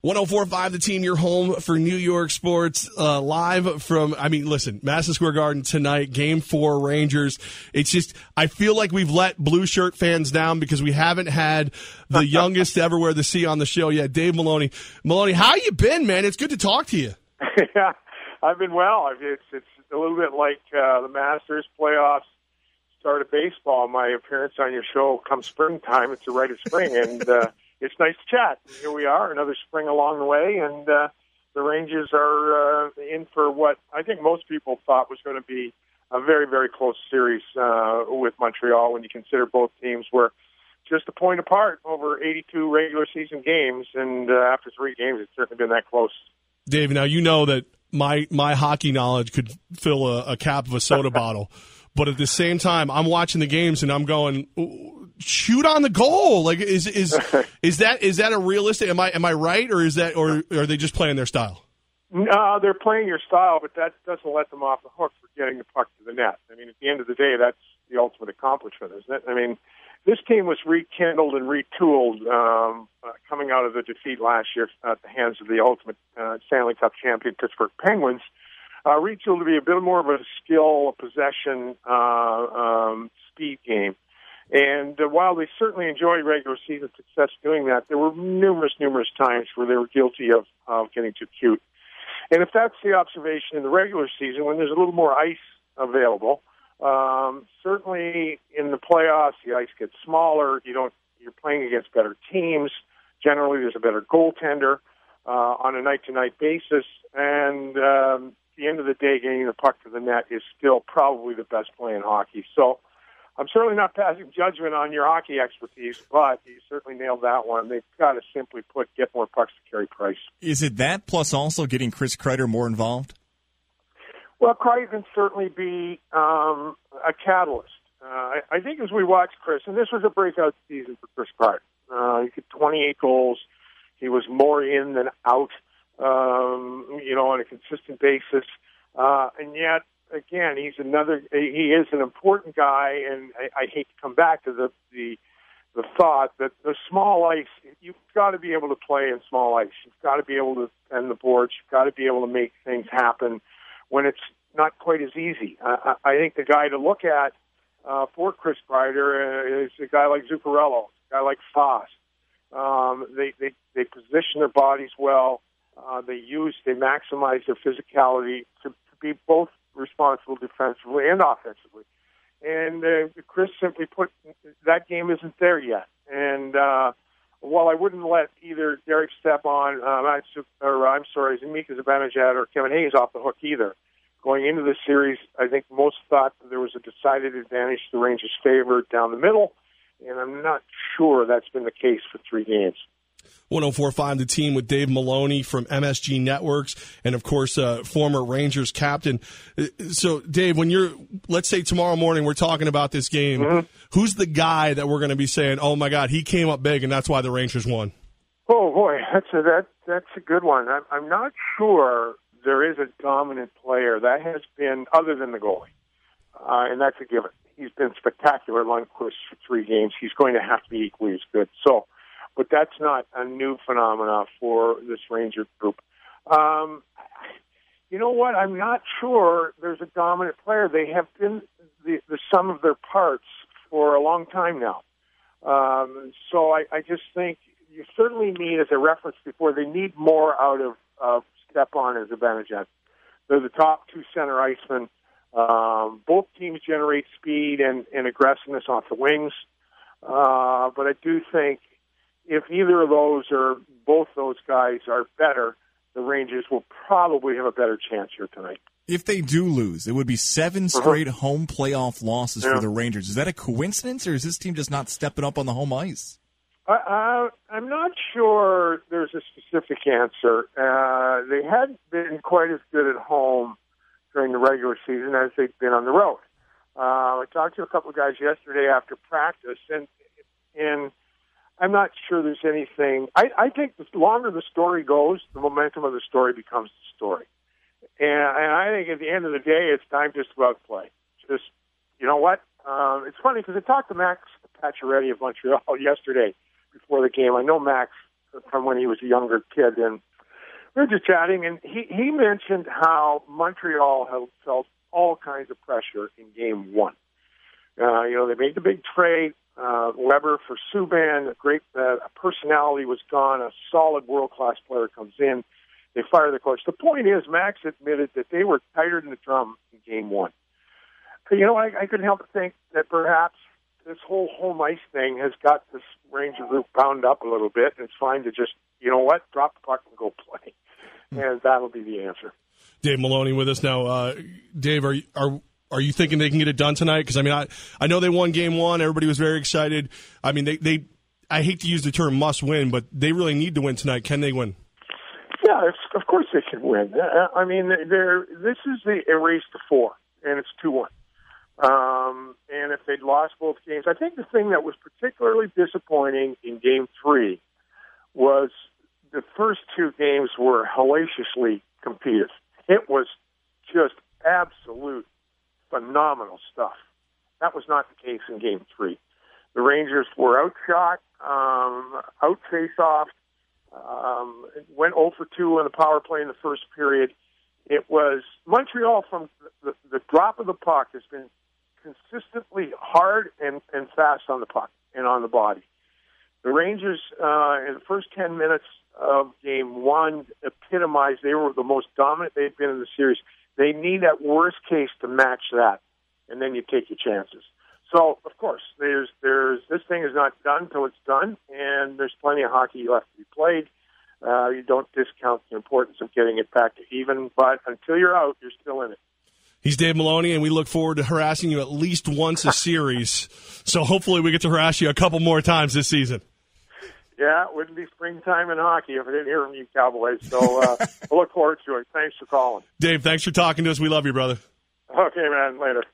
104.5 The Team, your home for New York sports, live from, listen, Madison Square Garden tonight, Game 4, Rangers. It's just, I feel like we've let blue shirt fans down because we haven't had the youngest to ever wear the C on the show yet, Dave Maloney. Maloney, how you been, man? It's good to talk to you. Yeah, I've been well. It's a little bit like the Masters playoffs, start of baseball. My appearance on your show comes springtime. It's a rite of spring, and it's nice to chat. Here we are, another spring along the way, and the Rangers are in for what I think most people thought was going to be a very, very close series with Montreal when you consider both teams were just a point apart over 82 regular season games, and after 3 games, it's certainly been that close. Dave, now you know that my hockey knowledge could fill a cap of a soda bottle, but at the same time, I'm watching the games and I'm going, shoot on the goal. Like, is that a realistic? Am I right, or are they just playing their style? No, they're playing your style, but that doesn't let them off the hook for getting the puck to the net. I mean, at the end of the day, that's the ultimate accomplishment, isn't it? I mean, this team was rekindled and retooled coming out of the defeat last year at the hands of the ultimate Stanley Cup champion Pittsburgh Penguins. Retooled to be a bit more of a skill, possession, speed game. And while they certainly enjoyed regular season success doing that, there were numerous times where they were guilty of getting too cute. And if that's the observation in the regular season, when there's a little more ice available, certainly in the playoffs, the ice gets smaller. You're playing against better teams. Generally, there's a better goaltender on a night-to-night basis. And at the end of the day, getting the puck to the net is still probably the best play in hockey. So I'm certainly not passing judgment on your hockey expertise, but you certainly nailed that one. They've got to simply get more pucks to Carey Price. Is it that plus also getting Chris Kreider more involved? Well, Kreider can certainly be a catalyst. I think as we watch Chris, and this was a breakout season for Chris Kreider. He got 28 goals. He was more in than out, on a consistent basis. And yet, again, he is an important guy, and I hate to come back to the thought that the small ice, you've got to be able to play in small ice. You've got to be able to defend the boards. You've got to be able to make things happen when it's not quite as easy. I think the guy to look at for Chris Kreider is a guy like Zuccarello, a guy like Foss. They position their bodies well. They maximize their physicality to be both responsible defensively and offensively. And Chris simply put, that game isn't there yet. And while I wouldn't let either Derek Stepan, Zemika Zibanejad or Kevin Hayes off the hook either, going into the series, I think most thought that there was a decided advantage to the Rangers' favor down the middle, and I'm not sure that's been the case for 3 games. 104.5 The Team with Dave Maloney from MSG Networks and, of course, former Rangers captain. So, Dave, let's say tomorrow morning we're talking about this game, who's the guy that we're going to be saying, oh, my God, he came up big and that's why the Rangers won? Oh, boy, that's a good one. I'm not sure there is a dominant player that has been, other than the goalie, and that's a given. He's been spectacular, Lundqvist, for 3 games. He's going to have to be equally as good. So, but that's not a new phenomenon for this Ranger group. You know what? I'm not sure there's a dominant player. They have been the sum of their parts for a long time now. So I just think you certainly need, as I referenced before, they need more out of Stepan and Zibanejad. They're the top 2 center icemen. Both teams generate speed and aggressiveness off the wings. But I do think if either of those or both those guys are better, the Rangers will probably have a better chance here tonight. If they do lose, it would be 7 straight home playoff losses for the Rangers. Is that a coincidence, or is this team just not stepping up on the home ice? I'm not sure there's a specific answer. They hadn't been quite as good at home during the regular season as they've been on the road. I talked to a couple of guys yesterday after practice, and I'm not sure there's anything. I think the longer the story goes, the momentum of the story becomes the story. And I think at the end of the day, it's time just to go out and play. Just, you know what? It's funny because I talked to Max Pacioretty of Montreal yesterday before the game. I know Max from when he was a younger kid, and we were just chatting, and he mentioned how Montreal had felt all kinds of pressure in Game 1. They made the big trade. Weber for Subban, a great personality was gone. A solid world-class player comes in. They fire the coach. The point is, Max admitted that they were tighter than the drum in Game 1. I couldn't help but think that perhaps this whole home ice thing has got this Ranger group bound up a little bit, and it's fine to just, drop the puck and go play. And that'll be the answer. Dave Maloney with us now. Dave, are you thinking they can get it done tonight? Because, I know they won Game 1. Everybody was very excited. They I hate to use the term must win, but they really need to win tonight. Can they win? Yeah, of course they can win. This is a race to 4, and it's 2-1. And if they'd lost both games, I think the thing that was particularly disappointing in Game 3 was the first 2 games were hellaciously competed. It was just absolute phenomenal stuff. That was not the case in Game 3. The Rangers were outshot, out-face-offed, went 0 for 2 on the power play in the first period. It was Montreal from the drop of the puck has been consistently hard and fast on the puck and on the body. The Rangers, in the first 10 minutes of Game 1, epitomized they were the most dominant they've been in the series. They need that worst case to match that, and then you take your chances. So, of course, there's this thing is not done until it's done, and there's plenty of hockey left to be played. You don't discount the importance of getting it back to even, but until you're out, you're still in it. He's Dave Maloney, and we look forward to harassing you at least once a series. So hopefully we get to harass you a couple more times this season. Yeah, it wouldn't be springtime in hockey if I didn't hear from you, Cowboys. So we'll look forward to it. Thanks for calling. Dave, thanks for talking to us. We love you, brother. Okay, man. Later.